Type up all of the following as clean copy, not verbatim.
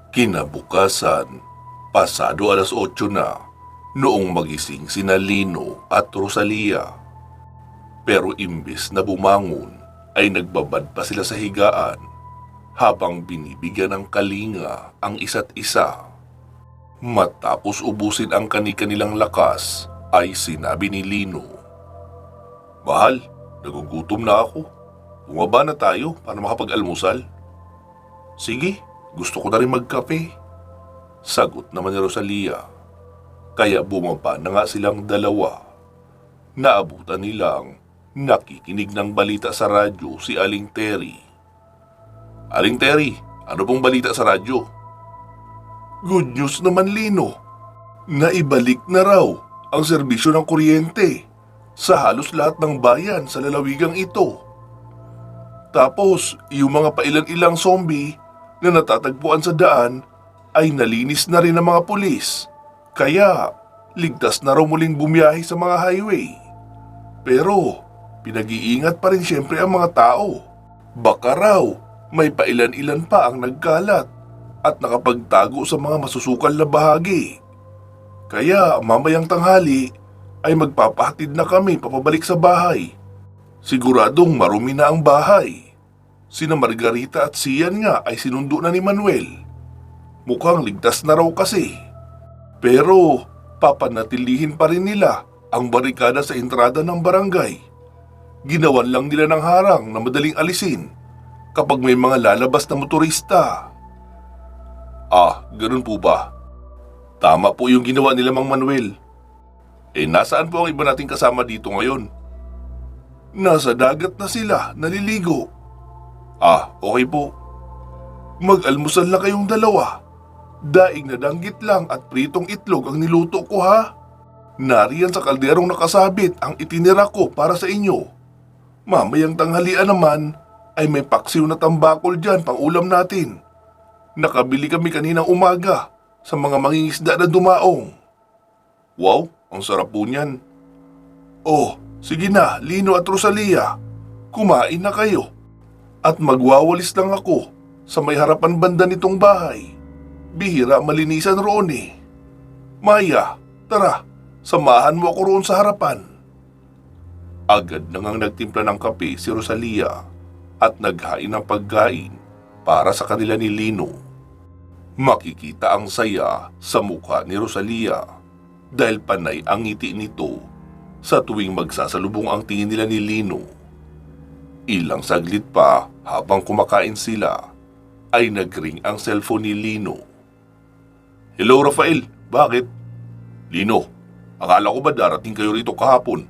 Kinabukasan, pasado alas 8 na, noong magising sina Lino at Rosalia. Pero imbes na bumangon, ay nagbabad pa sila sa higaan habang binibigyan ng kalinga ang isa't isa. Matapos ubusin ang kani-kanilang lakas, ay sinabi ni Lino, "Mahal, nagugutom na ako. Bumaba na tayo para makapag-almusal." "Sige, gusto ko na rin magkape," sagot naman ni Rosalia. Kaya bumaba na nga silang dalawa. Naabutan nilang nakikinig ng balita sa radyo si Aling Terry. "Aling Terry, ano pong balita sa radyo?" "Good news naman, Lino. Naibalik na raw ang serbisyo ng kuryente sa halos lahat ng bayan sa lalawigang ito. Tapos, yung mga pailan-ilang zombie na natatagpuan sa daan ay nalinis na rin ng mga pulis. Kaya, ligtas na raw muling bumiyahe sa mga highway. Pero, pinag-iingat pa rin siyempre ang mga tao. Baka raw, may pailan-ilan pa ang nagkalat at nakapagtago sa mga masusukal na bahagi. Kaya, mamayang tanghali ay magpapahatid na kami papabalik sa bahay. Siguradong marumi na ang bahay. Sina Margarita at Sian nga ay sinundo na ni Manuel. Mukhang ligtas na raw kasi. Pero papanatilihin pa rin nila ang barikada sa entrada ng barangay. Ginawan lang nila ng harang na madaling alisin kapag may mga lalabas na motorista." "Ah, ganun po ba? Tama po yung ginawa nila, Mang Manuel. Nasaan po ang iba nating kasama dito ngayon?" "Nasa dagat na sila, naliligo." "Ah, okay po. Mag-almusal na kayong dalawa. Daing na danggit lang at pritong itlog ang niluto ko, ha? Nariyan sa kalderong nakasabit ang itinira ko para sa inyo. Mamayang tanghalian naman ay may paksiw na tambakol dyan pang ulam natin. Nakabili kami kaninang umaga sa mga mangingisda na dumaong." "Wow, ang sarap po niyan." "Oh, sige na, Lino at Rosalia. Kumain na kayo. At magwawalis lang ako sa may harapan banda nitong bahay. Bihira malinisan roon eh. Maya, tara, samahan mo ako roon sa harapan." Agad na ngang nagtimpla ng kape si Rosalia at naghain ng pagkain para sa kanila ni Lino. Makikita ang saya sa mukha ni Rosalia dahil panay ang ngiti nito sa tuwing magsasalubong ang tingin nila ni Lino. Ilang saglit pa habang kumakain sila ay nagring ang cellphone ni Lino. "Hello, Rafael, bakit?" "Lino, akala ko ba darating kayo rito kahapon?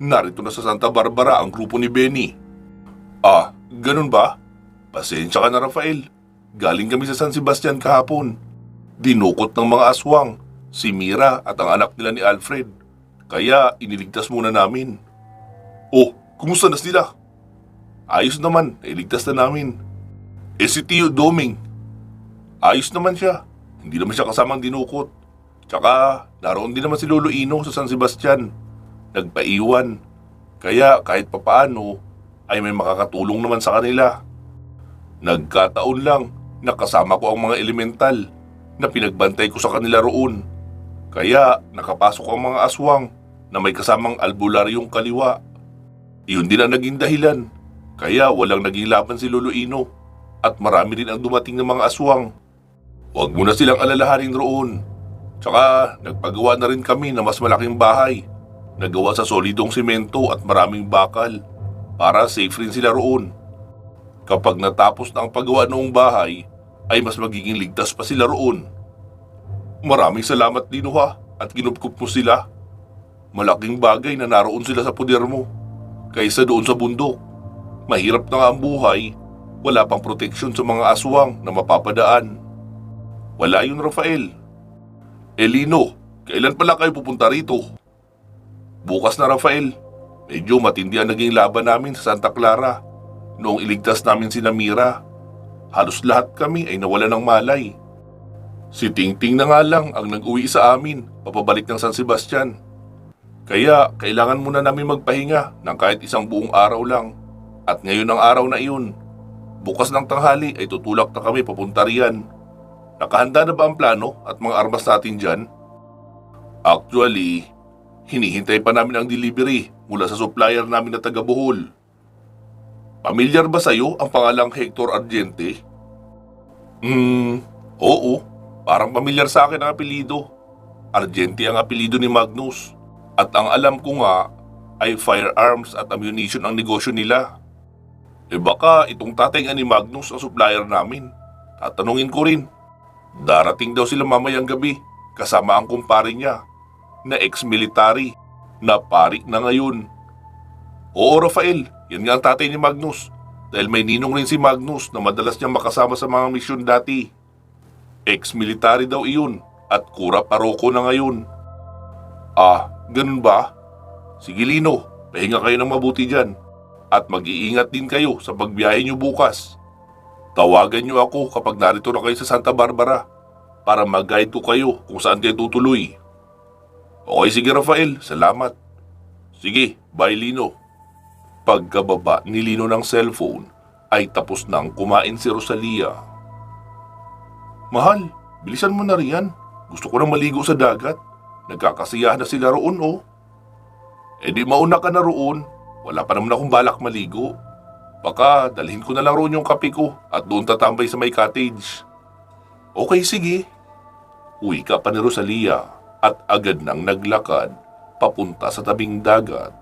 Narito na sa Santa Barbara ang grupo ni Benny." "Ah, ganun ba? Pasensya ka na, Rafael. Galing kami sa San Sebastian kahapon. Dinukot ng mga aswang, si Mira at ang anak nila ni Alfred. Kaya iniligtas muna namin." "Oh, kumusta na sila?" "Ayos naman, nailigtas na namin." Si Tio Doming?" "Ayos naman siya. Hindi naman siya kasamang dinukot. Tsaka naroon din naman si Lolo Ino sa San Sebastian. Nagpaiwan. Kaya kahit papaano ay may makakatulong naman sa kanila. Nagkataon lang na kasama ko ang mga elemental na pinagbantay ko sa kanila roon. Kaya nakapasok ang mga aswang na may kasamang albularyong kaliwa. Iyon din ang naging dahilan. Kaya walang naging laban si Lolo Ino at marami rin ang dumating ng mga aswang. Huwag mo na silang alalahanin roon. Tsaka nagpagawa na rin kami na mas malaking bahay. Nagawa sa solidong semento at maraming bakal para safe rin sila roon. Kapag natapos na ang paggawa noong bahay, ay mas magiging ligtas pa sila roon. Maraming salamat, Lino, ha, at kinupkup mo sila. Malaking bagay na naroon sila sa puder mo kaysa doon sa bundok. Mahirap na nga ang buhay, wala pang proteksyon sa mga aswang na mapapadaan." "Wala yun, Rafael." Lino, kailan pala kayo pupunta rito?" "Bukas na, Rafael. Medyo matindi ang naging laban namin sa Santa Clara noong iligtas namin si Mira. Halos lahat kami ay nawala ng malay. Si Tingting na nga lang ang nag-uwi sa amin papabalik ng San Sebastian. Kaya kailangan muna namin magpahinga ng kahit isang buong araw lang. At ngayon ang araw na iyon, bukas ng tanghali ay tutulak na kami papunta riyan. Nakahanda na ba ang plano at mga armas natin dyan? Actually, hinihintay pa namin ang delivery mula sa supplier namin na taga Bohol. Pamilyar ba sa'yo ang pangalang Hector Argente? Oo. Parang pamilyar sa akin ang apelido. Argente ang apelido ni Magnus. At ang alam ko nga ay firearms at ammunition ang negosyo nila. Baka itong tatay nga ni Magnus ang supplier namin. Tatanungin ko rin. Darating daw sila mamayang gabi kasama ang kumpare niya na ex-military na pari na ngayon. Oo, Rafael, yan nga ang tatay ni Magnus. Dahil may ninong rin si Magnus na madalas niyang makasama sa mga misyon dati. Ex-military daw iyon at kura paroko na ngayon. Ah, ganun ba? Sige Lino, pahinga kayo ng mabuti dyan. At mag-iingat din kayo sa pagbiyahe niyo bukas. Tawagan niyo ako kapag narito na kayo sa Santa Barbara para mag-guide ko kayo kung saan kayo tutuloy. Okay, sige Rafael, salamat. Sige, bye Lino. Pagkababa ni Lino ng cellphone ay tapos nang kumain si Rosalia. Mahal, bilisan mo na riyan. Gusto ko nang maligo sa dagat. Nagkakasiyahan na sila roon oh. Di mauna ka na roon. Wala pa naman akong balak maligo. Baka dalhin ko na lang roon yung kape ko at doon tatambay sa may cottage. Okay, sige. Uwi ka pa ni Rosalia at agad nang naglakad papunta sa tabing dagat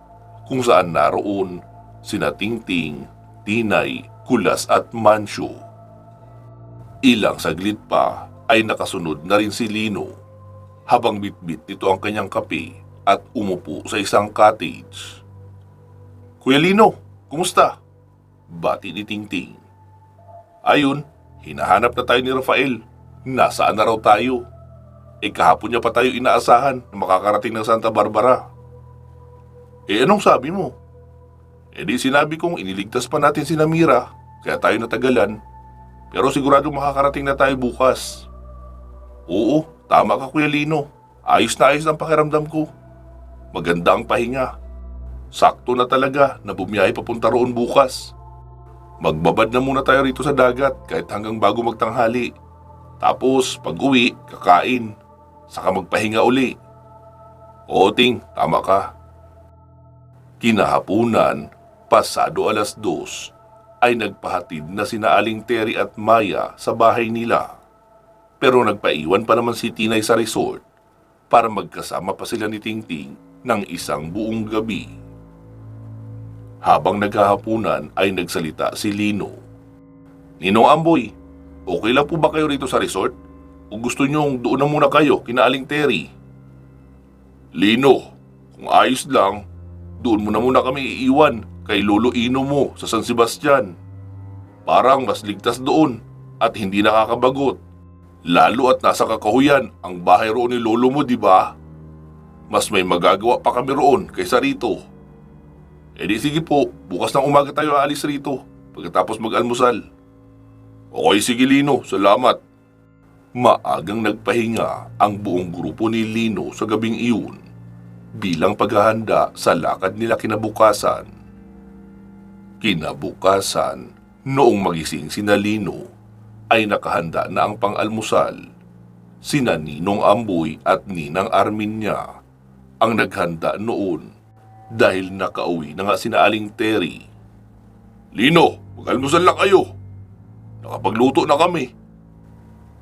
kung saan naroon sina Tingting, Tinay, Kulas at Mancio. Ilang saglit pa ay nakasunod na rin si Lino habang bitbit nito ang kanyang kape at umupo sa isang cottage. Kuya Lino, kumusta? Bati ni Tingting. Ayun, hinahanap na tayo ni Rafael. Nasaan na raw tayo? Kahapon niya pa tayo inaasahan na makakarating ng Santa Barbara. Anong sabi mo? Di sinabi kong iniligtas pa natin si Mira, kaya tayo natagalan. Pero sigurado makakarating na tayo bukas. Oo, tama ka Kuya Lino. Ayos na ayos ang pakiramdam ko. Maganda ang pahinga. Sakto na talaga na bumiyahe papunta roon bukas. Magbabad na muna tayo rito sa dagat kahit hanggang bago magtanghali. Tapos pag uwi, kakain. Saka magpahinga uli. Oo Ting, tama ka. Kinahapunan, pasado 2:00, ay nagpahatid na sina Aling Terry at Maya sa bahay nila. Pero nagpaiwan pa naman si Tinay sa resort para magkasama pa sila ni Tingting ng isang buong gabi. Habang naghahapunan ay nagsalita si Lino. Ninong Amboy, okay lang po ba kayo rito sa resort? O gusto nyong doon na muna kayo kina Aling Terry? Lino, kung ayos lang, doon mo na muna kami iiwan kay Lolo Ino mo sa San Sebastian. Parang mas ligtas doon at hindi nakakabagot. Lalo at nasa kakahuyan ang bahay roon ni Lolo mo, di ba? Mas may magagawa pa kami roon kaysa rito. Di sige po, bukas ng umaga tayo aalis rito pagkatapos mag-almusal. Okay, sige Lino, salamat. Maagang nagpahinga ang buong grupo ni Lino sa gabing iyon bilang paghahanda sa lakad nila kinabukasan. Kinabukasan, noong magising sina Lino, ay nakahanda na ang pang-almusal. Sina Ninong Amboy at Ninang Armin niya ang naghanda noon dahil nakauwi na nga sina Aling Terry. Lino, mag-almusal lang kayo. Nakapagluto na kami.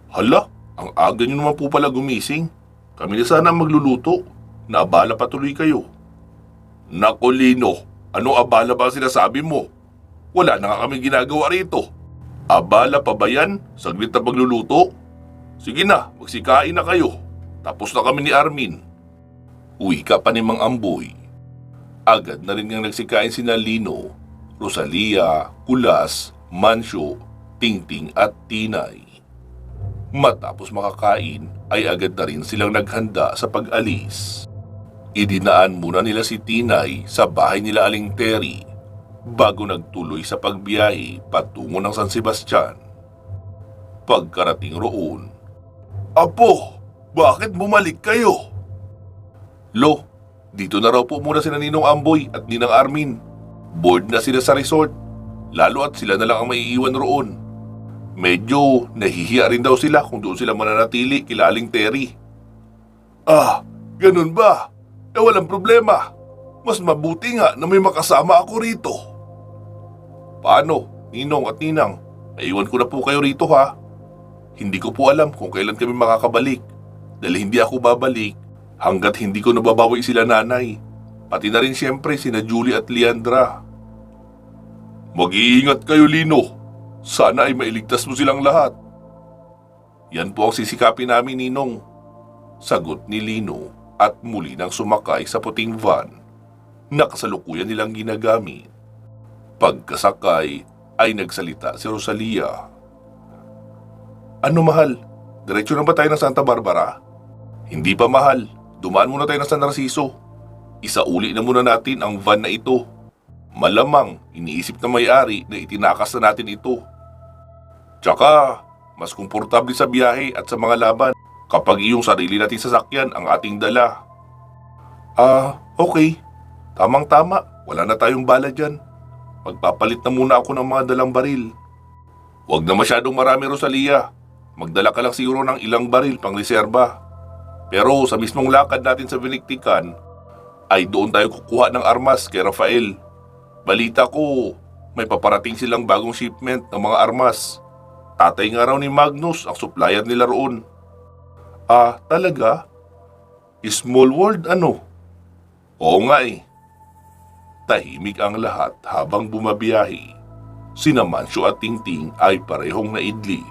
Hala, ang aga nyo naman po pala gumising. Kami na sana magluluto. Naabala pa tuloy kayo. Nako Lino, ano abala ba sinasabi mo? Wala na nga kami ginagawa rito. Abala pa ba yan? Saglit na pagluluto? Sige na, magsikain na kayo. Tapos na kami ni Armin. Uwi ka pa ni Mang Amboy. Agad na rin ngang nagsikain sina Lino, Rosalia, Kulas, Mancio, Tingting at Tinay. Matapos makakain ay agad na rin silang naghanda sa pag-alis. Idinaan muna nila si Tinay sa bahay nila Aling Terry bago nagtuloy sa pagbiyahe patungo ng San Sebastian. Pagkarating roon, Apo, bakit bumalik kayo? Lo, dito na raw po muna sina Ninong Amboy at Ninang Armin. Bored na sila sa resort, lalo at sila na lang ang maiiwan roon. Medyo nahihiya rin daw sila kung doon sila mananatili kila Aling Terry. Ah, ganun ba? Walang problema. Mas mabuti nga na may makasama ako rito. Paano, Ninong at Ninang? Naiwan ko na po kayo rito ha. Hindi ko po alam kung kailan kami makakabalik. Dahil hindi ako babalik hanggat hindi ko nababawi sila nanay. Pati na rin siyempre sina Julie at Leandra. Mag-iingat kayo, Lino. Sana ay mailigtas mo silang lahat. Yan po ang sisikapin namin, Ninong. Sagot ni Lino at muli nang sumakay sa puting van na kasalukuyan nilang ginagamit. Pagkasakay ay nagsalita si Rosalia. Ano mahal? Diretso na ba tayo ng Santa Barbara? Hindi pa mahal. Dumaan muna tayo ng San Narciso. Isauli na muna natin ang van na ito. Malamang iniisip na may-ari na itinakas na natin ito. Tsaka, mas komportable sa biyahe at sa mga laban kapag iyong sarili nating sasakyan ang ating dala. Okay. Tamang-tama. Wala na tayong bala dyan. Magpapalit na muna ako ng mga dalang baril. Huwag na masyadong marami, Rosalia. Magdala ka lang siguro ng ilang baril pang reserba. Pero sa mismong lakad natin sa Biniktikan, ay doon tayo kukuha ng armas kay Rafael. Balita ko, may paparating silang bagong shipment ng mga armas. Tatay nga raw ni Magnus ang supplier nila roon. Talaga? Small world ano? Oo nga eh. Tahimik ang lahat habang bumabiyahe. Sina Mancio at Tingting ay parehong naidlip.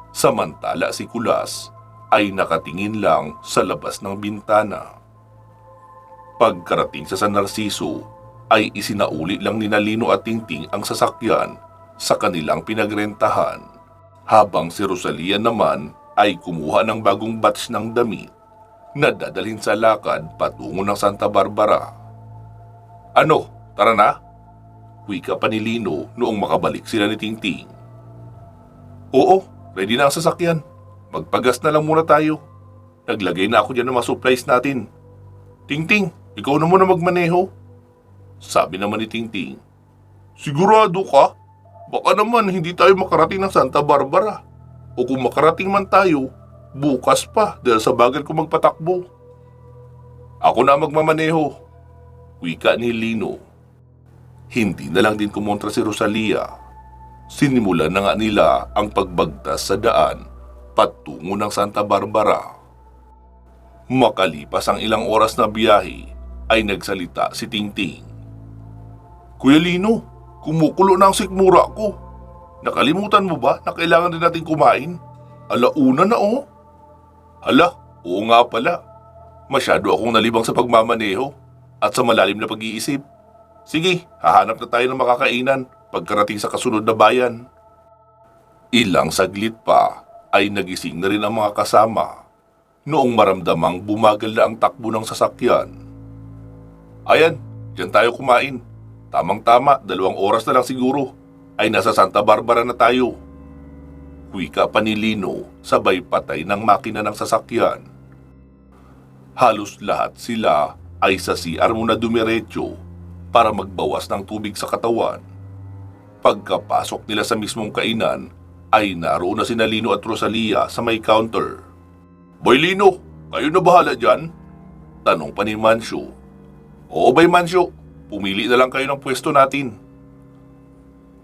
Samantala si Kulas ay nakatingin lang sa labas ng bintana. Pagkarating sa San Narciso, ay isinauli lang ni Lino at Tingting ang sasakyan sa kanilang pinagrentahan, habang si Rosalia naman ay kumuha ng bagong batch ng damit na dadalhin sa lakad patungo ng Santa Barbara. Ano, tara na? Wika pa ni Lino noong makabalik sila ni Tingting. Oo, ready na ang sasakyan. Magpagas na lang muna tayo. Naglagay na ako dyan ng mga supplies natin. Tingting, ikaw na muna magmaneho. Sabi naman ni Tingting. Sigurado ka? Baka naman hindi tayo makarating ng Santa Barbara. O kung makarating man tayo, bukas pa dahil sa bagal ko magpatakbo. Ako na magmamaneho. Wika ni Lino. Hindi na lang din kumontra si Rosalia. Sinimulan na nga nila ang pagbagtas sa daan patungo ng Santa Barbara. Makalipas ang ilang oras na biyahe, ay nagsalita si Tingting. Kuya Lino, kumukulo na ang sikmura ko. Nakalimutan mo ba na kailangan din natin kumain? Alauna na oh. Hala, oo nga pala. Masyado akong nalibang sa pagmamaneho at sa malalim na pag-iisip. Sige, hahanap na tayo ng makakainan pagkarating sa kasunod na bayan. Ilang saglit pa ay nagising na rin ang mga kasama noong maramdamang bumagal na ang takbo ng sasakyan. Ayan, dyan tayo kumain. Tamang-tama, 2 oras na lang siguro ay nasa Santa Barbara na tayo. Wika pa ni Lino sabay patay ng makina ng sasakyan. Halos lahat sila ay sa CR muna dumiretso para magbawas ng tubig sa katawan. Pagkapasok nila sa mismong kainan, ay naroon na sina Lino at Rosalia sa may counter. Boy Lino, kayo na bahala dyan? Tanong pa ni Mancio. Oo bay Mancio, pumili na lang kayo ng pwesto natin.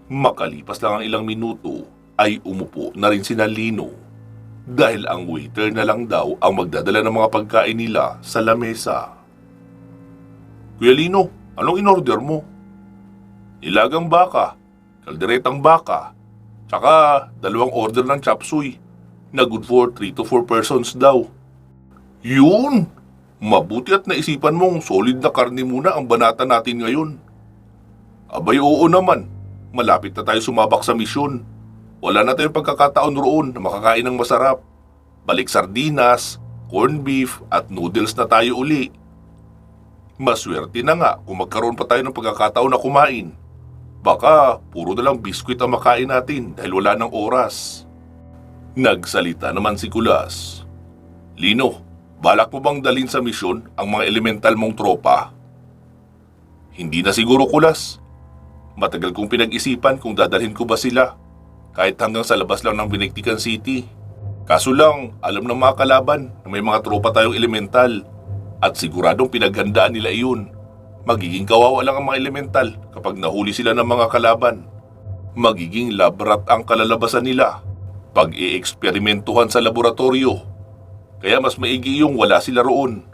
Makalipas lang ang ilang minuto, ay umupo na rin sina Lino dahil ang waiter na lang daw ang magdadala ng mga pagkain nila sa lamesa. Kuya Lino, anong in-order mo? Nilagang baka, kalderetang baka, tsaka 2 order ng chop suey na good for 3 to 4 persons daw. Yun! Mabuti at naisipan mong solid na karne muna ang banata natin ngayon. Abay oo naman, malapit na tayo sumabak sa misyon. Wala na tayong pagkakataon roon na makakain ng masarap. Balik sardinas, corned beef at noodles na tayo uli. Maswerte na nga kung magkaroon pa tayo ng pagkakataon na kumain. Baka puro na lang biskwit ang makain natin dahil wala ng oras. Nagsalita naman si Kulas. Lino, balak mo bang dalhin sa misyon ang mga elemental mong tropa? Hindi na siguro, Kulas. Matagal kong pinag-isipan kung dadalhin ko ba sila. kahit hanggang sa labas lang ng Binigtikan City. Kaso lang, alam ng mga kalaban na may mga tropa tayong elemental at siguradong pinaghandaan nila iyon. Magiging kawawa lang ang mga elemental kapag nahuli sila ng mga kalaban. Magiging labrat ang kalalabasan nila pag i-eksperimentuhan sa laboratorio. Kaya mas maigi yung wala sila roon.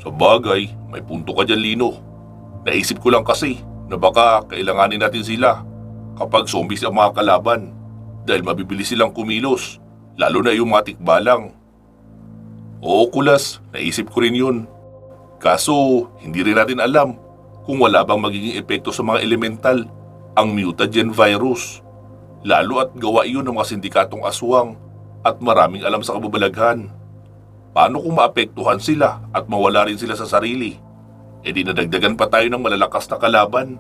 Sa bagay, may punto ka dyan, Lino. Naisip ko lang kasi na baka kailanganin natin sila kapag zombies ang mga kalaban dahil mabibilis silang kumilos, lalo na yung mga tikbalang. Oo, Kulas, naisip ko rin yun. Kaso, hindi rin natin alam kung wala bang magiging epekto sa mga elemental ang mutagen virus. Lalo at gawa iyon ng mga sindikatong aswang at maraming alam sa kababalaghan. Paano kung maapektuhan sila at mawala rin sila sa sarili? E di nadagdagan pa tayo ng malalakas na kalaban.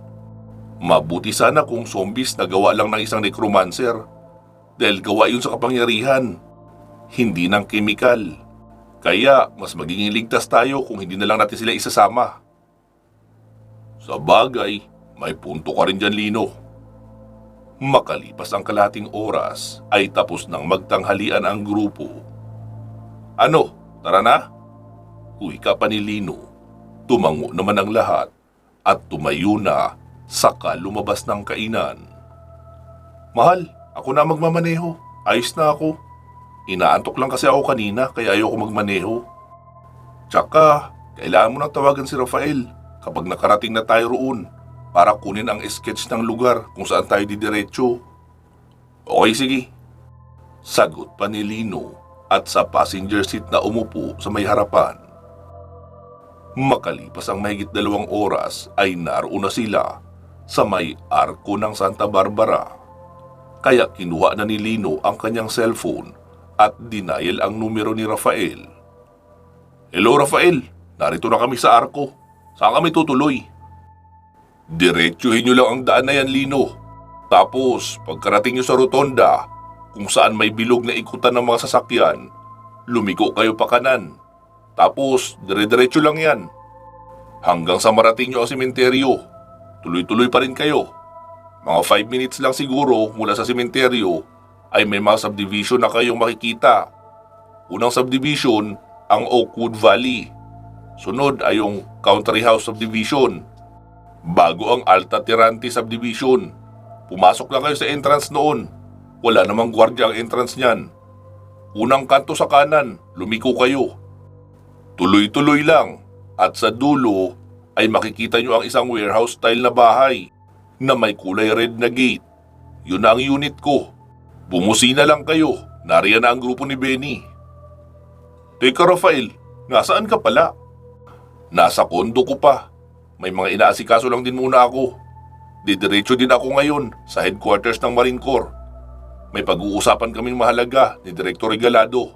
Mabuti sana kung zombies na gawa lang ng isang necromancer dahil gawa yun sa kapangyarihan, hindi ng kemikal. Kaya mas magiging ligtas tayo kung hindi na lang natin sila isasama. Sa bagay, may punto ka rin dyan, Lino. Makalipas ang kalahating oras ay tapos nang magtanghalian ang grupo. Ano, tara na? Uy ka pa ni Lino. Tumango naman ang lahat at tumayo na saka lumabas ng kainan. Mahal, ako na magmamaneho. Ayos na ako. Inaantok lang kasi ako kanina kaya ayoko magmaneho. Tsaka, kailangan mo nang tawagan si Rafael kapag nakarating na tayo roon para kunin ang sketch ng lugar kung saan tayo didiretso. Okay, sige. Sagot pa ni Lino at sa passenger seat na umupo sa may harapan. Makalipas ang mahigit 2 oras ay naroon na sila sa may arko ng Santa Barbara. Kaya kinuha na ni Lino ang kanyang cellphone at dinial ang numero ni Rafael. Hello Rafael, narito na kami sa arko. Saan kami tutuloy? Diretsuhin nyo lang ang daan na yan, Lino. Tapos, pagkarating nyo sa rotonda, kung saan may bilog na ikutan ng mga sasakyan, lumiko kayo pa kanan. Tapos, dire-diretso lang yan. Hanggang sa marating nyo ang sementeryo, tuloy-tuloy pa rin kayo. Mga 5 minutes lang siguro mula sa sementeryo, ay may mga subdivision na kayong makikita. Unang subdivision, ang Oakwood Valley. Sunod ay yung Country House Subdivision. Bago ang Alta Tirante Subdivision. Pumasok lang kayo sa entrance noon. Wala namang gwardiya ang entrance niyan. Unang kanto sa kanan, lumiko kayo. Tuloy-tuloy lang. At sa dulo ay makikita nyo ang isang warehouse style na bahay na may kulay red na gate. Yun na ang unit ko. Bumusina lang kayo. Nariyan na ang grupo ni Benny. Teka Rafael, nasaan ka pala? Nasa kondo ko pa. May mga inaasikaso lang din muna ako. Didiretso din ako ngayon sa headquarters ng Marine Corps. May pag-uusapan kaming mahalaga ni Direktor Regalado.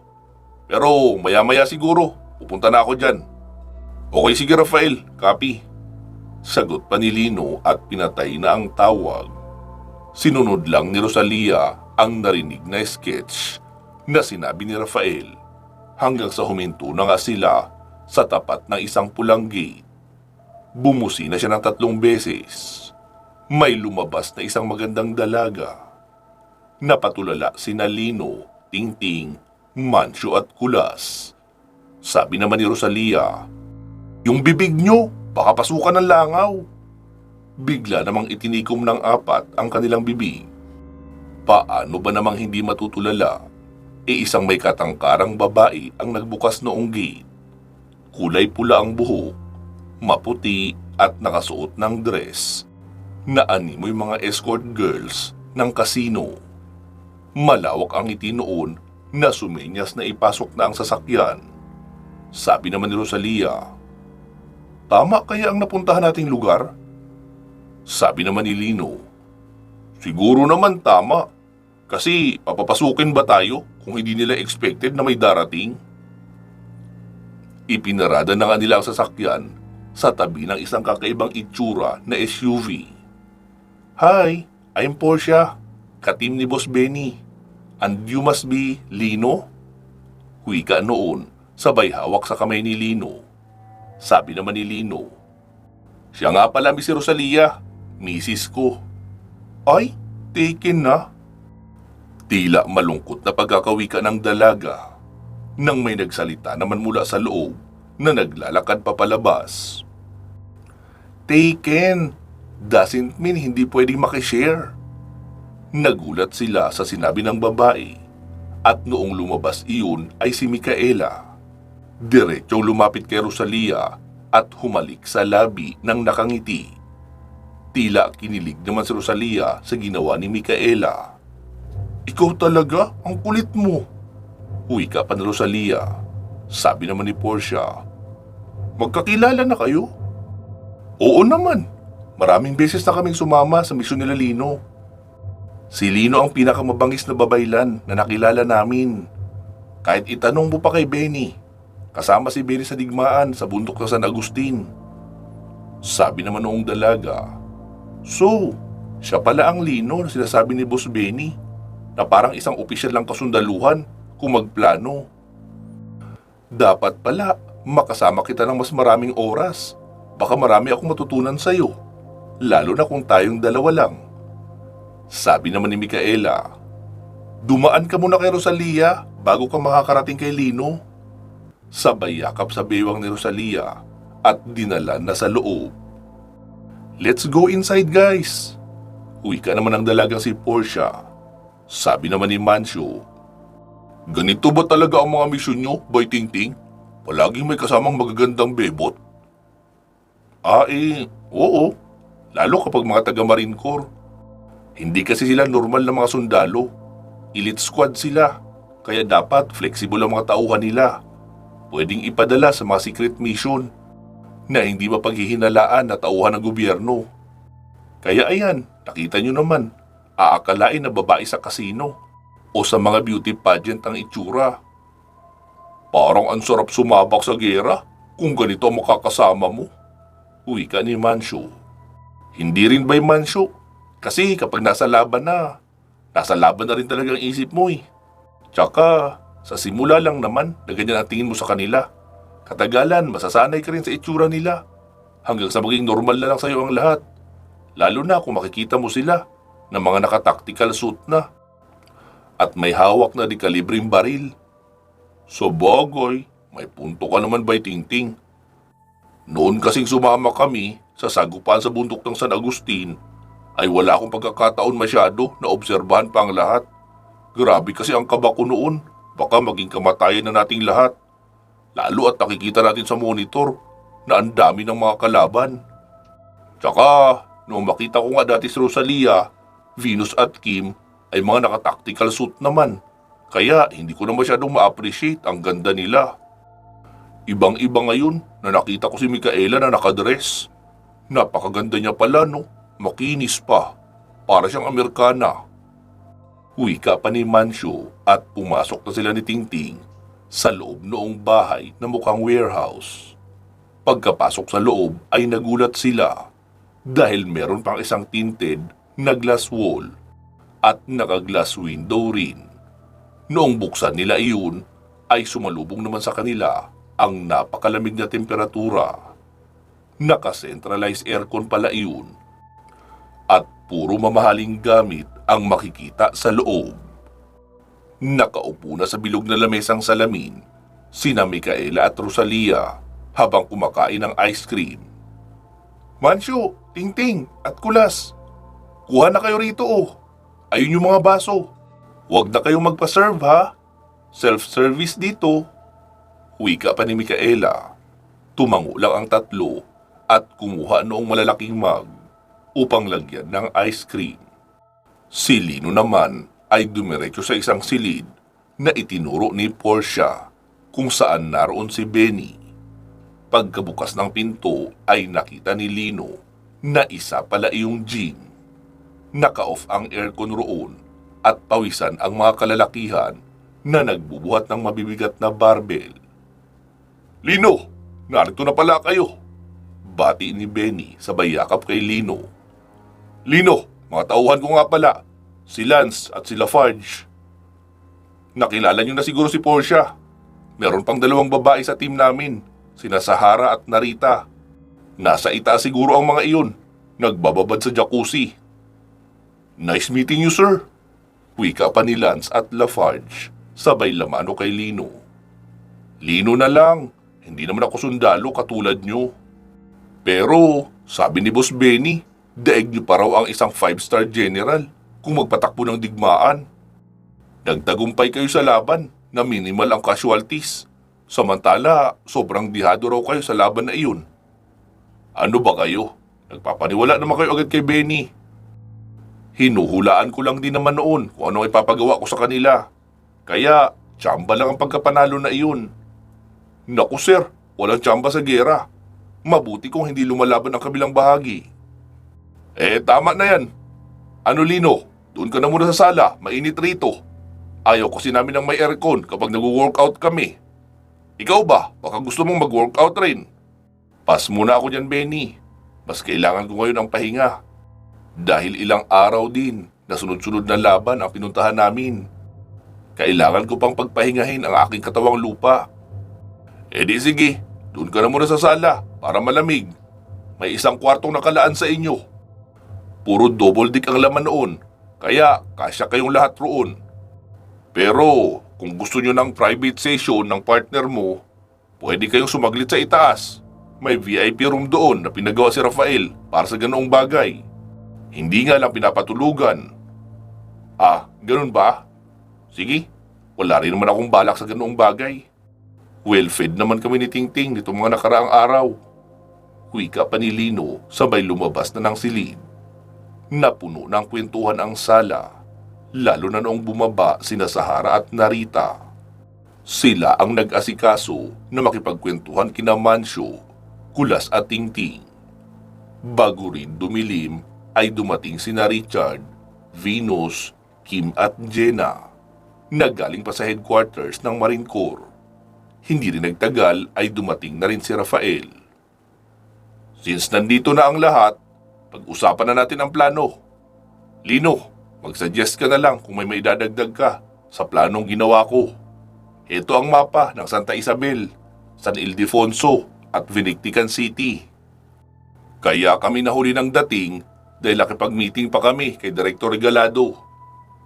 Pero maya-maya siguro, pupunta na ako dyan. Okay sige Rafael, copy. Sagot pa ni Lino at pinatay na ang tawag. Sinunod lang ni Rosalia ang narinig na sketch na sinabi ni Rafael hanggang sa huminto na nga sila sa tapat ng isang pulang gate. Bumusina siya ng 3 beses. May lumabas na isang magandang dalaga. Napatulala sina Lino, Tingting, Mancio at Kulas. Sabi naman ni Rosalia, "Yung bibig nyo, baka pasukan ng langaw." Bigla namang itinikom ng 4 ang kanilang bibig. Paano ba namang hindi matutulala? Isang may katangkarang babae ang nagbukas noong gate. Kulay pula ang buhok, maputi at nakasuot ng dress. Naanimoy mga escort girls ng kasino. Malawak ang ngiti noon na sumenyas na ipasok na ang sasakyan. Sabi naman ni Rosalia, "Tama kaya ang napuntahan nating lugar?" Sabi naman ni Lino, "Siguro naman tama. Kasi papapasukin ba tayo kung hindi nila expected na may darating?" Ipinarada na nga nila ang sasakyan sa tabi ng isang kakaibang itsura na SUV. "Hi, I'm Portia, katim ni Boss Benny. And you must be Lino?" Wika noon, sabay hawak sa kamay ni Lino. Sabi naman ni Lino, "Siya nga pala si Rosalia, misis ko." "Ay, taken na. Tila malungkot na pagkakawika ng dalaga nang may nagsalita naman mula sa loob na naglalakad papalabas. Taken doesn't mean hindi pwedeng makishare. Nagulat sila sa sinabi ng babae at noong lumabas iyon ay si Micaela. Diretsong lumapit kay Rosalia at humalik sa labi ng nakangiti. Tila kinilig naman si Rosalia sa ginawa ni Micaela. Ikaw talaga, ang kulit mo. Uy ka pa ni Rosalia. Sabi naman ni Portia. Magkakilala na kayo? Oo naman. Maraming beses na kaming sumama sa misyon nila Lino. Si Lino ang pinakamabangis na babaylan na nakilala namin. Kahit itanong mo pa kay Benny. Kasama si Benny sa digmaan sa bundok ng San Agustin. Sabi naman noong dalaga. So, siya pala ang Lino na sinasabi ni Boss Benny na parang isang opisyal lang kasundaluhan kung magplano. Dapat pala makasama kita ng mas maraming oras. Baka marami akong matutunan sa'yo. Lalo na kung tayong dalawa lang. Sabi naman ni Micaela. Dumaan ka muna kay Rosalia bago ka makakarating kay Lino. Sabay yakap sa bewang ni Rosalia at dinala na sa loob. Let's go inside guys. Uwi ka naman ang dalagang si Portia. Sabi naman ni Mancio. Ganito ba talaga ang mga misyon nyo, Boy Tingting? Palaging may kasamang magagandang bebot? Oo. Lalo kapag mga taga Marine Corps. Hindi kasi sila normal na mga sundalo. Elite squad sila. Kaya dapat flexible ang mga tauhan nila. Pwedeng ipadala sa mga secret mission na hindi mapaghihinalaan na tauhan ng gobyerno. Kaya ayan, nakita nyo naman, aakalain na babae sa kasino o sa mga beauty pageant ang itsura. Parang ang sarap sumabak sa gera kung ganito ang makakasama mo. Uwi ka ni Mancio. Hindi rin ba'y Mancio? Kasi kapag nasa laban na rin talaga ang isip mo eh. Tsaka, sa simula lang naman na ganyan ang tingin mo sa kanila. Katagalan, masasanay ka rin sa itsura nila. Hanggang sa maging normal na lang sa'yo ang lahat. Lalo na kung makikita mo sila na mga naka-tactical suit na. At may hawak na di kalibreng baril. So bagay, may punto ka naman Boy Tingting. Noon kasing sumama kami sa sagupaan sa bundok ng San Agustin, ay wala akong pagkakataon masyado na obserbahan pa ang lahat. Grabe kasi ang kaba ko noon, baka maging kamatayan na nating lahat. Lalo at nakikita natin sa monitor na ang dami ng mga kalaban. Tsaka, nung makita ko nga dati si Rosalia, Venus at Kim ay mga naka-tactical suit naman. Kaya hindi ko na masyadong ma-appreciate ang ganda nila. Ibang-iba ngayon na nakita ko si Micaela na nakadress. Napakaganda niya pala no, makinis pa. Para siyang Amerikana. Uwi ka pa ni Mancio at pumasok na sila ni Tingting sa loob noong bahay na mukhang warehouse. Pagkapasok sa loob ay nagulat sila dahil meron pang isang tinted na glass wall at naka-glass window rin. Noong buksan nila iyon ay sumalubong naman sa kanila ang napakalamig na temperatura. Naka-centralized aircon pala iyon at puro mamahaling gamit ang makikita sa loob. Nakaupo na sa bilog na lamesang salamin sina Micaela at Rosalia habang kumakain ng ice cream. Mancio, Tingting at Kulas, kuha na kayo rito oh. Ayun yung mga baso. Huwag na kayong magpa-serve ha. Self-service dito. Wika pa ni Micaela. Tumango lang ang tatlo at kumuha noong malalaking mug upang lagyan ng ice cream. Si Lino naman ay dumiretso sa isang silid na itinuro ni Portia kung saan naroon si Benny. Pagkabukas ng pinto ay nakita ni Lino na isa pala iyong gym. Naka-off ang aircon roon at pawisan ang mga kalalakihan na nagbubuhat ng mabibigat na barbell. Lino, narito na pala kayo. Bati ni Benny sabay yakap kay Lino. Lino, mga tauhan ko nga pala. Si Lance at si Lafarge. Nakilala niyo na siguro si Portia. Meron pang 2 babae sa team namin, sina Sahara at Narita. Nasa itaas siguro ang mga iyon, nagbababad sa jacuzzi. Nice meeting you, sir. Wika pa ni Lance at Lafarge, sabay lamano kay Lino. Lino na lang, hindi naman ako sundalo katulad nyo. Pero, sabi ni Boss Benny, daig nyo pa raw ang isang 5-star general kung magpatakbo ng digmaan. Nagtagumpay kayo sa laban na minimal ang casualties. Samantala, sobrang dihado raw kayo sa laban na iyon. Ano ba kayo? Nagpapaniwala naman kayo agad kay Benny. Hinuhulaan ko lang din naman noon kung ano ipapagawa ko sa kanila. Kaya, tsamba lang ang pagkapanalo na iyon. Naku sir, walang tsamba sa gera. Mabuti kung hindi lumalaban ang kabilang bahagi. Tama na yan. Ano Lino, doon ka na muna sa sala, mainit rito. Ayaw kasi namin ng may aircon kapag nag-workout kami. Ikaw ba, baka gusto mong mag-workout rin? Pas muna ako dyan Benny, mas kailangan ko ngayon ang pahinga. Dahil ilang araw din na sunod-sunod na laban ang pinuntahan namin. Kailangan ko pang pagpahingahin ang aking katawang lupa. Di sige, doon ka na muna sa sala para malamig. May isang kwartong nakalaan sa inyo. Puro double deck ang laman noon, kaya kasya kayong lahat roon. Pero kung gusto nyo ng private session ng partner mo, pwede kayong sumaglit sa itaas. May VIP room doon na pinagawa si Rafael para sa ganoong bagay. Hindi nga lang pinapatulugan. Ganun ba? Sige, wala rin naman akong balak sa ganoong bagay. Well-fed naman kami ni Tingting nitong mga nakaraang araw. Wika pa ni Lino sabay lumabas na ng silid. Napuno ng kwentuhan ang sala, lalo na noong bumaba sina Sahara at Narita. Sila ang nag-asikaso na makipagkwentuhan kina Mancio, Kulas at Tingting. Bago rin dumilim ay dumating sina Richard, Venus, Kim at Jenna, nagaling pa sa headquarters ng Marine Corps. Hindi rin nagtagal ay dumating na rin si Rafael. Since nandito na ang lahat, pag-usapan na natin ang plano. Lino, mag-suggest ka na lang kung may maidadagdag ka sa planong ginawa ko. Ito ang mapa ng Santa Isabel, San Ildefonso at Vinictican City. Kaya kami nahuli ng dating dahil nakipag-meeting pa kami kay Director Regalado.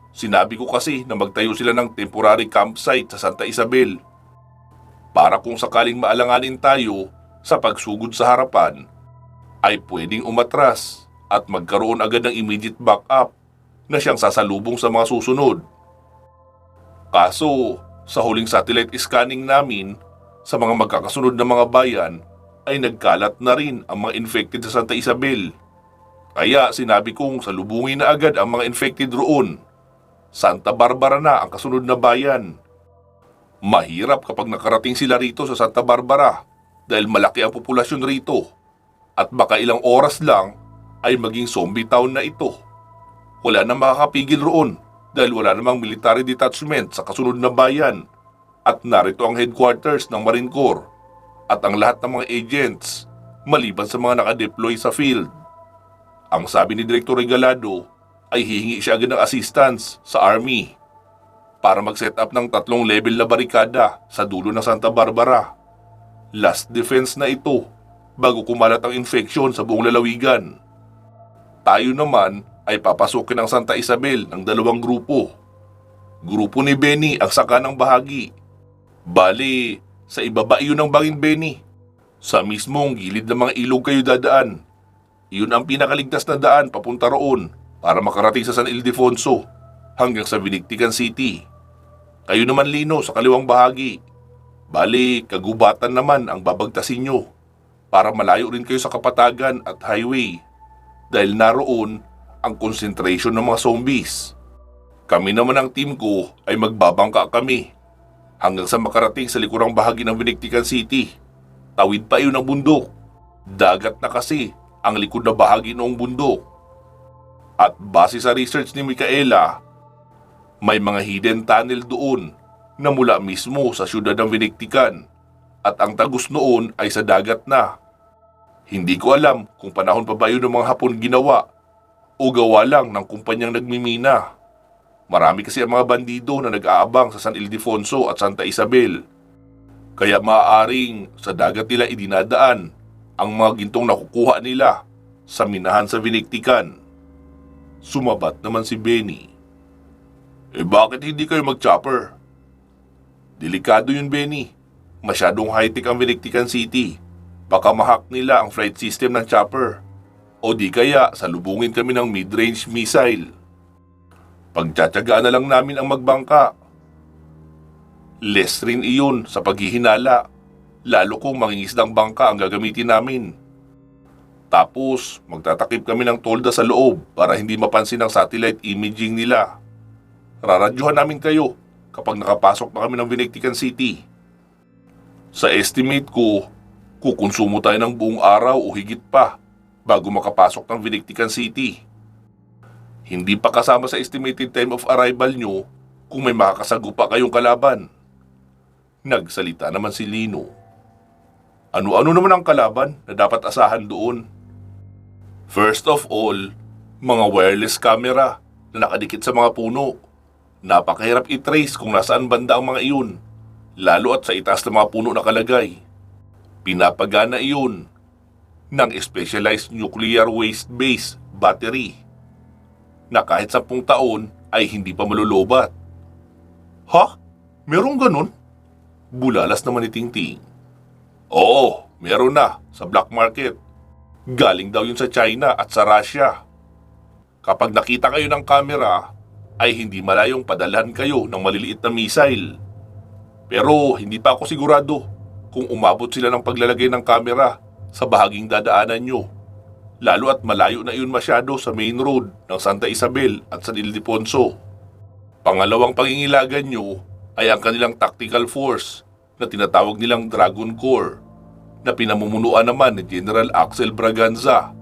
Sinabi ko kasi na magtayo sila ng temporary campsite sa Santa Isabel para kung sakaling maalanganin tayo sa pagsugod sa harapan, ay pwedeng umatras at magkaroon agad ng immediate backup na siyang sasalubong sa mga susunod. Kaso, sa huling satellite scanning namin, sa mga magkakasunod na mga bayan, ay nagkalat na rin ang mga infected sa Santa Isabel. Kaya sinabi kong salubungin na agad ang mga infected roon. Santa Barbara na ang kasunod na bayan. Mahirap kapag nakarating sila rito sa Santa Barbara dahil malaki ang populasyon rito. At baka ilang oras lang ay maging zombie town na ito. Wala na makakapigil roon dahil wala namang military detachment sa kasunod na bayan. At narito ang headquarters ng Marine Corps at ang lahat ng mga agents maliban sa mga nakadeploy sa field. Ang sabi ni Director Regalado ay hihingi siya agad ng assistance sa Army para mag-set up ng 3 level na barikada sa dulo ng Santa Barbara. Last defense na ito bago kumalat ang infeksyon sa buong lalawigan. Tayo naman ay papasukin ang Santa Isabel ng 2 grupo. Grupo ni Benny ang sakanang bahagi. Bali, sa ibaba iyon ng bangin Benny. Sa mismong gilid ng mga ilog kayo dadaan. Iyon ang pinakaligtas na daan papunta roon para makarating sa San Ildefonso hanggang sa Vinictican City. Kayo naman Lino sa kaliwang bahagi. Bali, kagubatan naman ang babagtasin nyo para malayo rin kayo sa kapatagan at highway dahil naroon ang concentration ng mga zombies. Kami naman ang team ko ay magbabangka kami hanggang sa makarating sa likurang bahagi ng Vinictican City. Tawid pa iyon ng bundok. Dagat na kasi ang likod na bahagi noong bundok. At base sa research ni Micaela, may mga hidden tunnel doon na mula mismo sa syudad ng Vinictican at ang tagos noon ay sa dagat na. Hindi ko alam kung panahon pa ba yun ng mga Hapon ginawa o gawa lang ng kumpanyang nagmimina. Marami kasi ang mga bandido na nag-aabang sa San Ildefonso at Santa Isabel. Kaya maaaring sa dagat nila idinadaan ang mga gintong nakukuha nila sa minahan sa Vinictican. Sumabat naman si Benny. Bakit hindi kayo mag-chopper? Delikado yun, Benny. Masyadong high-tech ang Vinictican City. Baka mahack nila ang flight system ng chopper. O di kaya salubungin kami ng mid-range missile. Pagtsatsagaan na lang namin ang magbangka. Less rin iyon sa paghihinala, lalo kung mangingisdang bangka ang gagamitin namin. Tapos magtatakip kami ng tolda sa loob para hindi mapansin ang satellite imaging nila. Raradyuhan namin kayo kapag nakapasok na kami ng Vinictican City. Sa estimate ko, kukonsumo tayo ng buong araw o higit pa bago makapasok ng Vinictican City. Hindi pa kasama sa estimated time of arrival nyo kung may makakasagupa kayong kalaban. Nagsalita naman si Lino. Ano-ano naman ang kalaban na dapat asahan doon? First of all, mga wireless camera na nakadikit sa mga puno. Napakahirap i-trace kung nasaan banda ang mga iyon, lalo at sa itaas ng mga puno nakalagay. Pinapagana iyon ng specialized nuclear waste-based battery na kahit 10 taon ay hindi pa malulobat. Ha? Merong ganun? Bulalas naman ni Tingting. Oo, meron na sa black market. Galing daw yun sa China at sa Russia. Kapag nakita kayo ng camera, ay hindi malayong padalhan kayo ng maliliit na missile. Pero hindi pa ako sigurado kung umabot sila ng paglalagay ng camera sa bahaging dadaanan nyo. Lalo at malayo na iyon masyado sa main road ng Santa Isabel at San Ildefonso. Pangalawang pangingilagan nyo ay ang kanilang tactical force na tinatawag nilang Dragon Corps na pinamumunuan naman ni General Axel Braganza,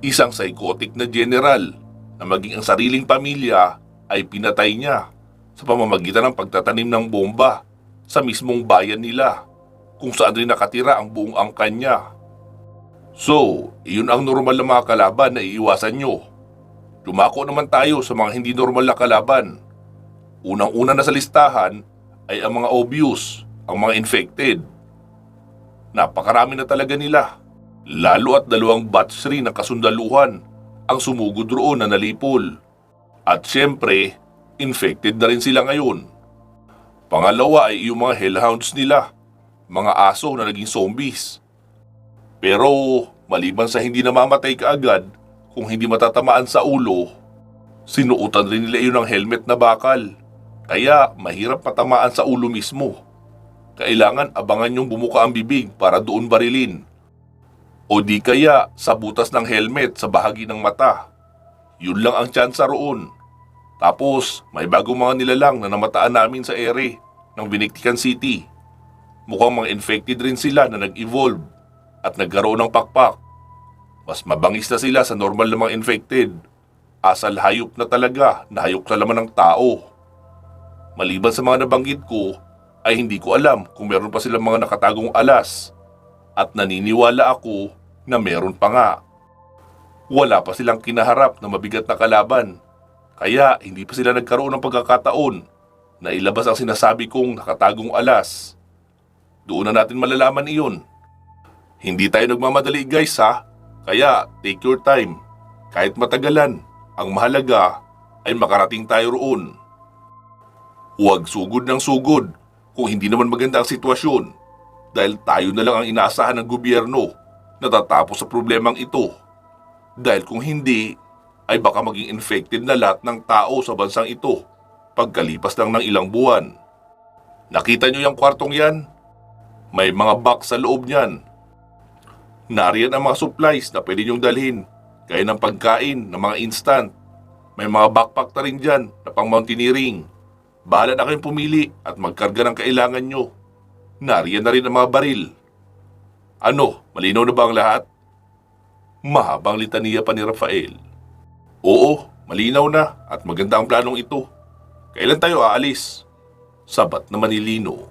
isang psychotic na general na maging ang sariling pamilya ay pinatay niya sa pamamagitan ng pagtatanim ng bomba sa mismong bayan nila kung saan rin nakatira ang buong angkan niya. So, iyon ang normal na mga kalaban na iiwasan nyo. Dumako naman tayo sa mga hindi normal na kalaban. Unang-una na sa listahan ay ang mga obvious, ang mga infected. Napakarami na talaga nila. Lalo at 2 batch rin ng kasundaluhan ang sumugod roon na nalipol. At syempre, infected na rin sila ngayon. Pangalawa ay yung mga hellhounds nila, mga aso na naging zombies. Pero maliban sa hindi namamatay kaagad, kung hindi matatamaan sa ulo, sinuutan rin nila iyon ng helmet na bakal. Kaya mahirap matamaan sa ulo mismo. Kailangan abangan yung bumuka ang bibig para doon barilin. O di kaya sa butas ng helmet sa bahagi ng mata. Yun lang ang tsansa roon. Tapos may bagong mga nilalang na namataan namin sa ere ng Vinictican City. Mukhang mga infected rin sila na nag-evolve at nagkaroon ng pakpak. Mas mabangis na sila sa normal na mga infected. Asal hayop na talaga na hayop sa laman ng tao. Maliban sa mga nabanggit ko, ay hindi ko alam kung meron pa silang mga nakatagong alas. At naniniwala ako na meron pa nga. Wala pa silang kinaharap na mabigat na kalaban. Kaya hindi pa sila nagkaroon ng pagkakataon na ilabas ang sinasabi kong nakatagong alas. Doon na natin malalaman iyon. Hindi tayo nagmamadali guys ha. Kaya take your time. Kahit matagalan, ang mahalaga ay makarating tayo roon. Huwag sugod ng sugod kung hindi naman maganda ang sitwasyon dahil tayo na lang ang inaasahan ng gobyerno na tatapos sa problemang ito. Dahil kung hindi, ay baka maging infected na lahat ng tao sa bansang ito pagkalipas lang ng ilang buwan. Nakita nyo yung kwartong yan? May mga box sa loob niyan. Nariyan ang mga supplies na pwede nyong dalhin, gaya ng pagkain, ng mga instant. May mga backpack na rin dyan na pang mountaineering. Bahala na kayong pumili at magkarga ng kailangan nyo. Nariyan na rin ang mga baril. Ano, malinaw na ba ang lahat? Mahabang litaniya pa ni Rafael. Oo, malinaw na at maganda ang planong ito. Kailan tayo aalis? Sabat naman ni Lino.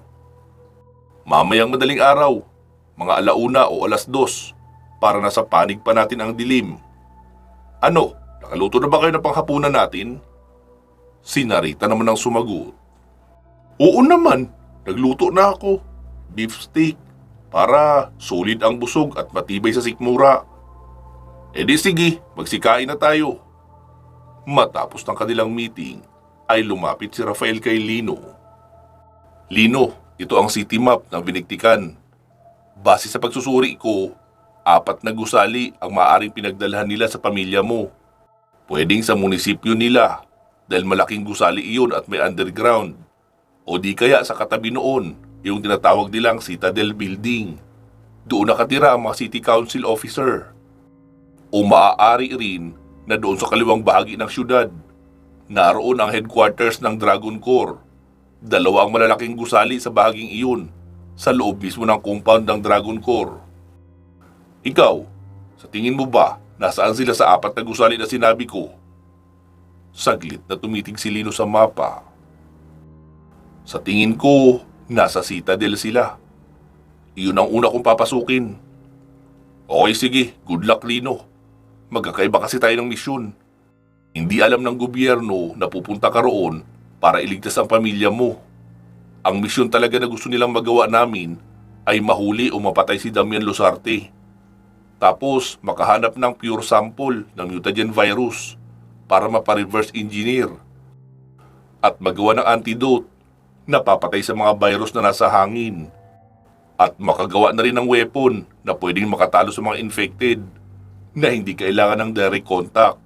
Mamayang madaling araw, mga 1:00 o 2:00, para nasa panig pa natin ang dilim. Ano, nakaluto na ba kayo ng panghapunan natin? Si Narita naman ang sumagot. Oo naman, nagluto na ako. Beef steak, para solid ang busog at matibay sa sikmura. E di sige, magsikain na tayo. Matapos ng kanilang meeting, ay lumapit si Rafael kay Lino. Lino, ito ang city map ng biniktikan. Base sa pagsusuri ko, 4 na gusali ang maaaring pinagdalhan nila sa pamilya mo. Pwedeng sa munisipyo nila dahil malaking gusali iyon at may underground. O di kaya sa katabi noon, yung tinatawag nilang Citadel Building. Doon nakatira ang mga city council officer. O maaari rin na doon sa kaliwang bahagi ng syudad. Naroon ang headquarters ng Dragon Corps. 2 ang malalaking gusali sa bahaging iyon, sa loob mismo ng compound ng Dragon Corps. Ikaw, sa tingin mo ba, nasaan sila sa 4 na gusali na sinabi ko? Saglit na tumitig si Lino sa mapa. Sa tingin ko, nasa Citadel sila. Iyon ang una kong papasukin. Okay, sige, good luck Lino. Magkakaiba kasi tayo ng misyon. Hindi alam ng gobyerno na pupunta ka roon para iligtas ang pamilya mo. Ang misyon talaga na gusto nilang magawa namin ay mahuli o mapatay si Damian Luzarte. Tapos makahanap ng pure sample ng mutagen virus para mapa-reverse engineer. At magawa ng antidote na papatay sa mga virus na nasa hangin. At makagawa na rin ng weapon na pwedeng makatalo sa mga infected na hindi kailangan ng direct contact.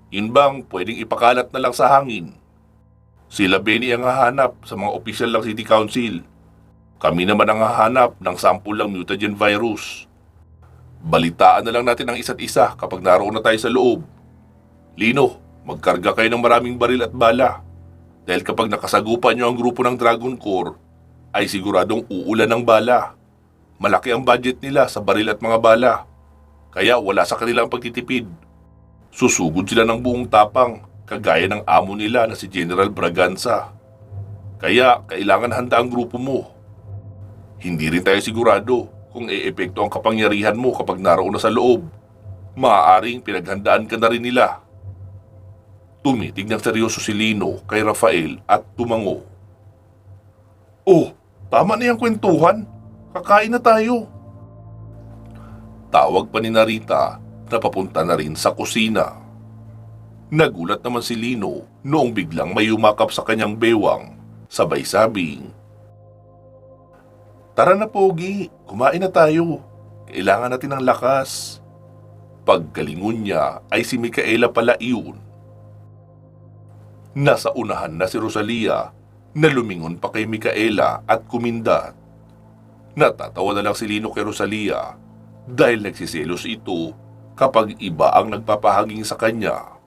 Yun bang pwedeng ipakalat na lang sa hangin? Sila Benny ang hahanap sa mga opisyal ng City Council. Kami naman ang hahanap ng sample ng mutagen virus. Balitaan na lang natin ang isa't isa kapag naroon na tayo sa loob. Lino, magkarga kayo ng maraming baril at bala. Dahil kapag nakasagupan nyo ang grupo ng Dragon Corps, ay siguradong uulan ng bala. Malaki ang budget nila sa baril at mga bala. Kaya wala sa kanilang pagtitipid. Susugod sila ng buong tapang, kagaya ng amo nila na si General Braganza. Kaya kailangan handa ang grupo mo. Hindi rin tayo sigurado kung e-epekto ang kapangyarihan mo kapag naroon na sa loob. Maaaring pinaghandaan ka na rin nila. Tumitig ng seryoso si Lino kay Rafael at tumango. Oh, tama na yung kwentuhan. Kakain na tayo. Tawag pa ni Narita na papunta na rin sa kusina. Nagulat naman si Lino noong biglang may yumakap sa kanyang bewang, sabay sabing, "Tara na Pogi, kumain na tayo. Kailangan natin ng lakas." Pagkalingon niya ay si Micaela pala iyon. Nasa unahan na si Rosalia na lumingon pa kay Micaela at kumindat. Natatawa na lang si Lino kay Rosalia dahil nagsiselos ito kapag iba ang nagpapahaging sa kanya,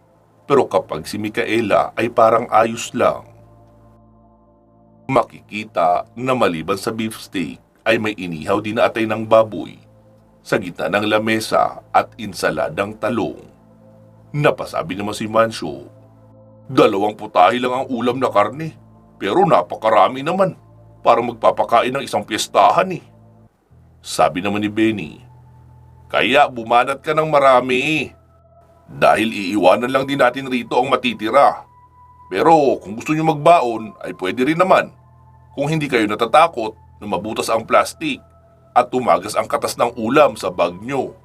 pero kapag si Micaela ay parang ayos lang. Makikita na maliban sa beefsteak ay may inihaw din na atay ng baboy sa gitna ng lamesa at insaladang talong. Napasabi naman si Mancio, 2 putahe lang ang ulam na karne, pero napakarami naman para magpapakain ng isang piyestahan eh. Sabi naman ni Benny, kaya bumanat ka ng marami dahil iiwanan lang din natin rito ang matitira. Pero kung gusto nyo magbaon ay pwede rin naman kung hindi kayo natatakot na mabutas ang plastik at tumagas ang katas ng ulam sa bag nyo.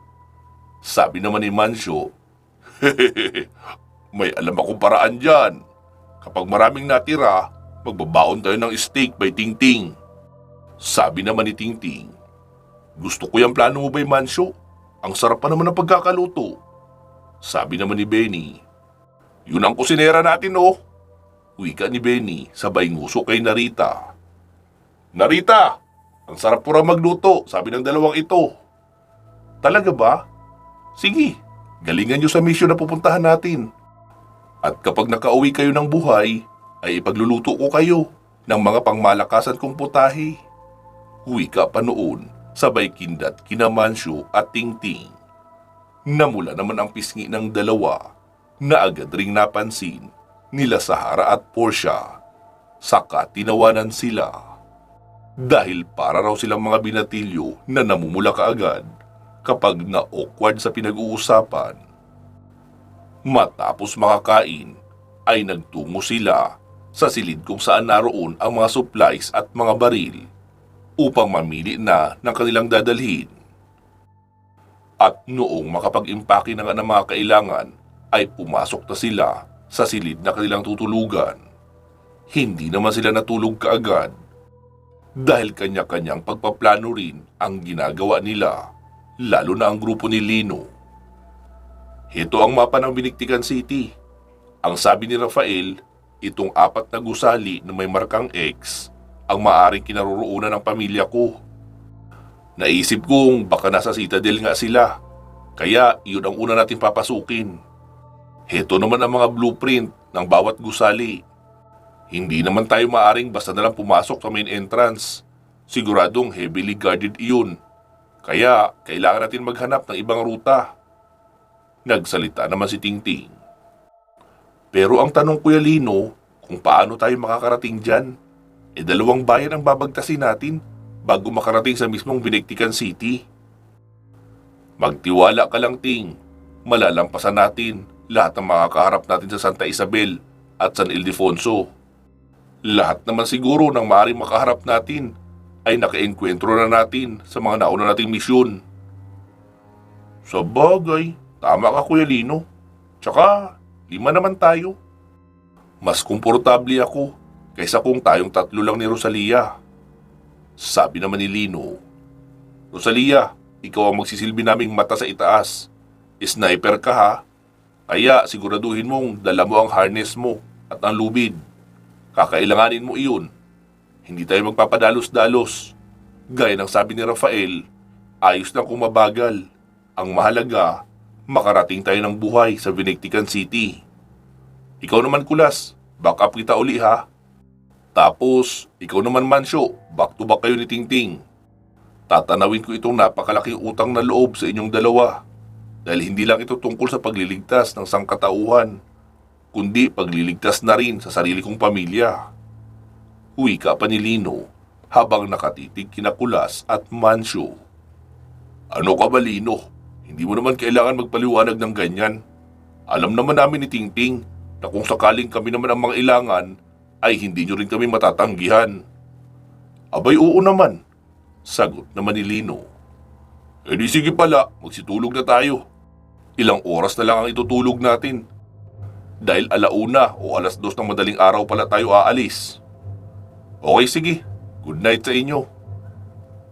Sabi naman ni Mancio, hehehe, may alam akong paraan dyan. Kapag maraming natira, magbabaon tayo ng steak by Tingting. Sabi naman ni Tingting, gusto ko yung plano mo by Mancio. Ang sarap pa naman ng pagkakaluto. Sabi naman ni Benny, yun ang kusinera natin oh. Wika ni Benny sabay nguso kay Narita. Narita, ang sarap pura magluto, sabi ng 2 ito. Talaga ba? Sige, galingan nyo sa misyon na pupuntahan natin. At kapag nakauwi kayo ng buhay, ay ipagluluto ko kayo ng mga pangmalakasan kong putahe. Wika pa noon, sabay kindat kina Mancio at Tingting. Namula naman ang pisngi ng 2 na agad ring napansin nila Sahara at Portia. Saka tinawanan sila. Dahil para raw silang mga binatilyo na namumula kaagad kapag na-awkward sa pinag-uusapan. Matapos makakain, ay nagtungo sila sa silid kung saan naroon ang mga supplies at mga baril upang mamili na ng kanilang dadalhin. At noong makapag-impake na nga ng mga kailangan, ay pumasok na sila sa silid na kanilang tutulugan. Hindi naman sila natulog kaagad dahil kanya-kanyang pagpaplano rin ang ginagawa nila, lalo na ang grupo ni Lino. Ito ang mapa ng Biniktikan City. Ang sabi ni Rafael, itong 4 na gusali na may markang X ang maaring kinaroroonan ng pamilya ko. Naisip kong baka nasa Citadel nga sila, kaya yun ang una natin papasukin. Heto naman ang mga blueprint ng bawat gusali. Hindi naman tayo maaring basta nalang pumasok sa main entrance. Siguradong heavily guarded iyon. Kaya kailangan natin maghanap ng ibang ruta. Nagsalita naman si Tingting. Pero ang tanong, Kuya Lino, kung paano tayo makakarating dyan? 2 bayan ang babagtasin natin bago makarating sa mismong Biniktikan City. Magtiwala ka lang, Ting. Malalampasan natin lahat ng makakaharap natin sa Santa Isabel at San Ildefonso. Lahat naman siguro ng maaaring makaharap natin ay nakaengkwentro na natin sa mga nauna nating misyon. Sa bagay, tama ka, Kuya Lino. Tsaka, 5 naman tayo. Mas komportable ako kaysa kung tayong 3 lang ni Rosalia. Sabi naman ni Lino, Rosalia, ikaw ang magsisilbi naming mata sa itaas. Sniper ka ha, kaya siguraduhin mong dala mo ang harness mo at ang lubid. Kakailanganin mo iyon. Hindi tayo magpapadalos-dalos. Gaya ng sabi ni Rafael, ayos lang kung mabagal. Ang mahalaga, makarating tayo ng buhay sa Biniktikan City. Ikaw naman, Kulas, back up kita uli ha. Tapos, ikaw naman, Mansyo, back to back kayo ni Tingting. Tatanawin ko itong napakalaking utang na loob sa inyong dalawa. Dahil hindi lang ito tungkol sa pagliligtas ng sangkatauhan, kundi pagliligtas na rin sa sarili kong pamilya. Wika pa ni Lino habang nakatitig kina Kulas at Mansyo. Ano ka ba, Lino? Hindi mo naman kailangan magpaliwanag ng ganyan. Alam naman namin ni Tingting na kung sakaling kami naman ang mga ilangan, ay hindi nyo rin kami matatanggihan. Abay, oo naman, sagot naman ni Lino. Eh di sige pala, magsitulog na tayo. Ilang oras na lang ang itutulog natin. Dahil 1:00 o 2:00 ng madaling araw pala tayo aalis. Okay, sige. Good night sa inyo.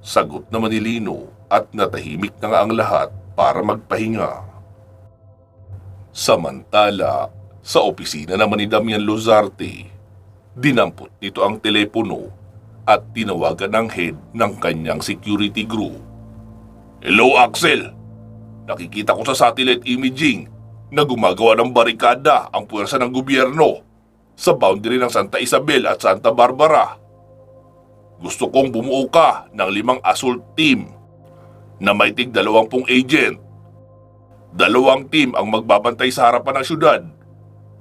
Sagot naman ni Lino at natahimik na nga ang lahat para magpahinga. Samantala, sa opisina naman ni Damian Luzarte, dinampot nito ang telepono at tinawagan ng head ng kanyang security group. Hello, Axel! Nakikita ko sa satellite imaging na gumagawa ng barikada ang puwersa ng gobyerno sa boundary ng Santa Isabel at Santa Barbara. Gusto kong bumuo ka ng 5 assault team na may tig 20 agent. 2 team ang magbabantay sa harapan ng syudad.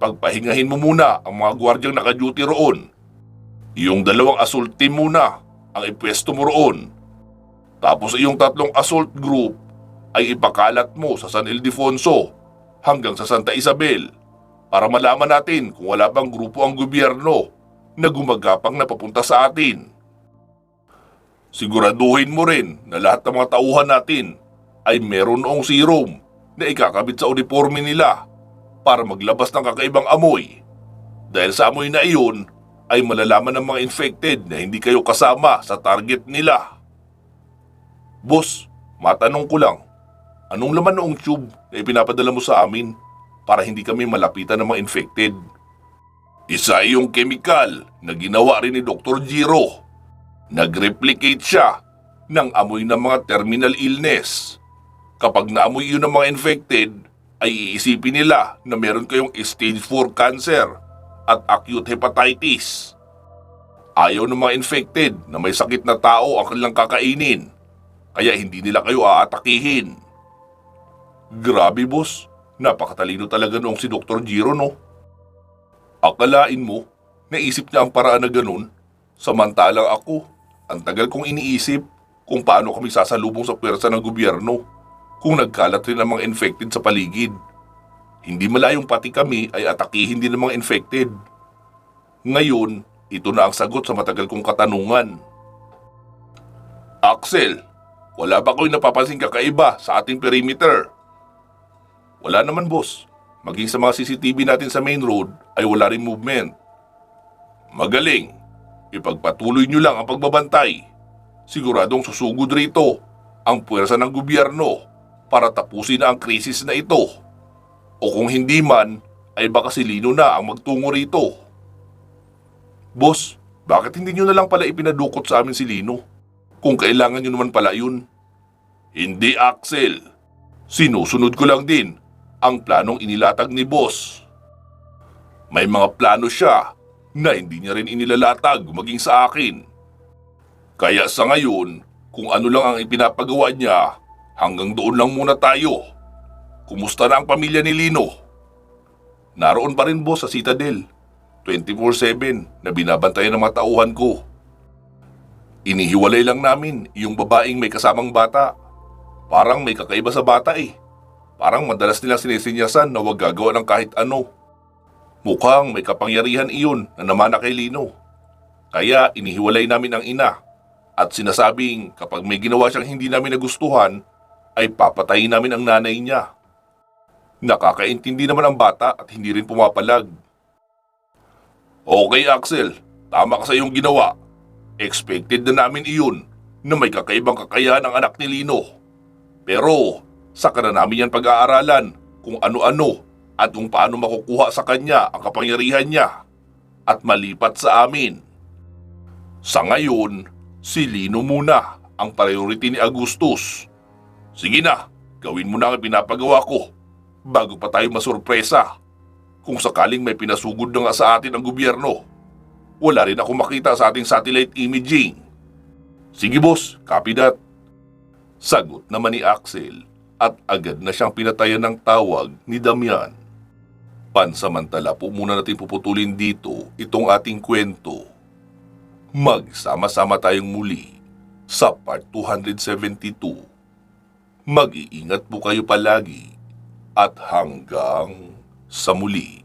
Pagpahingahin mo muna ang mga gwardyang naka-duty roon. Yung 2 assault team muna ang ipwesto mo roon. Tapos yung 3 assault group ay ipakalat mo sa San Ildefonso hanggang sa Santa Isabel para malaman natin kung wala bang grupo ang gobyerno na gumagapang na papunta sa atin. Siguraduhin mo rin na lahat ng mga tauhan natin ay meron noong serum na ikakabit sa uniforme nila para maglabas ng kakaibang amoy. Dahil sa amoy na iyon ay malalaman ng mga infected na hindi kayo kasama sa target nila. Boss, matanong ko lang, anong laman noong tube na ipinapadala mo sa amin para hindi kami malapitan ng mga infected? Isa yung chemical na ginawa rin ni Dr. Giro. Nag-replicate siya ng amoy ng mga terminal illness. Kapag naamoy yun ng mga infected, ay iisipin nila na meron kayong stage 4 cancer at acute hepatitis. Ayaw ng mga infected na may sakit na tao ang kanilang kakainin, kaya hindi nila kayo aatakihin. Grabe, boss, napakatalino talaga noong si Dr. Giro, no? Akalain mo, naisip niya ang paraan na ganun, samantalang ako, ang tagal kong iniisip kung paano kami sasalubong sa pwersa ng gobyerno kung nagkalat rin ang mga infected sa paligid. Hindi malayong pati kami ay atakihin din ng mga infected. Ngayon, ito na ang sagot sa matagal kong katanungan. Axel, wala ba kayo napapansing kakaiba sa ating perimeter? Wala naman, boss. Maging sa mga CCTV natin sa main road ay wala rin movement. Magaling. Ipagpatuloy nyo lang ang pagbabantay. Siguradong susugod rito ang puwersa ng gobyerno para tapusin na ang krisis na ito. O kung hindi man, ay baka si Lino na ang magtungo rito. Boss, bakit hindi nyo na lang pala ipinadukot sa amin si Lino? Kung kailangan nyo naman pala yun. Hindi, Axel. Sinusunod ko lang din ang planong inilatag ni boss. May mga plano siya na hindi niya rin inilalatag maging sa akin. Kaya sa ngayon, kung ano lang ang ipinapagawa niya, hanggang doon lang muna tayo. Kumusta na ang pamilya ni Lino? Naroon pa rin boss sa Citadel, 24/7 na binabantayan ng mga tauhan ko. Inihiwalay lang namin yung babaeng may kasamang bata. Parang may kakaiba sa bata eh. Parang madalas nilang sinisinyasan na huwag gagawa ng kahit ano. Mukhang may kapangyarihan iyon na namana kay Lino. Kaya inihiwalay namin ang ina at sinasabing kapag may ginawa siyang hindi namin nagustuhan, ay papatayin namin ang nanay niya. Nakakaintindi naman ang bata at hindi rin pumapalag. Okay, Axel, tama ka sa iyong ginawa. Expected na namin iyon na may kakaibang kakayahan ang anak ni Lino. Pero saka na namin yan pag-aaralan kung ano-ano at kung paano makukuha sa kanya ang kapangyarihan niya at malipat sa amin. Sa ngayon, si Lino muna ang priority ni Agustus. Sige na, gawin mo na ang pinapagawa ko bago pa tayo masurpresa. Kung sakaling may pinasugod na nga sa atin ang gobyerno, wala rin ako makita sa ating satellite imaging. Sige boss, copy that. Sagot naman ni Axel at agad na siyang pinatayan ng tawag ni Damian. Pansamantala po muna natin puputulin dito itong ating kwento. Magsama-sama tayong muli sa part 272. Mag-iingat po kayo palagi at hanggang sa muli.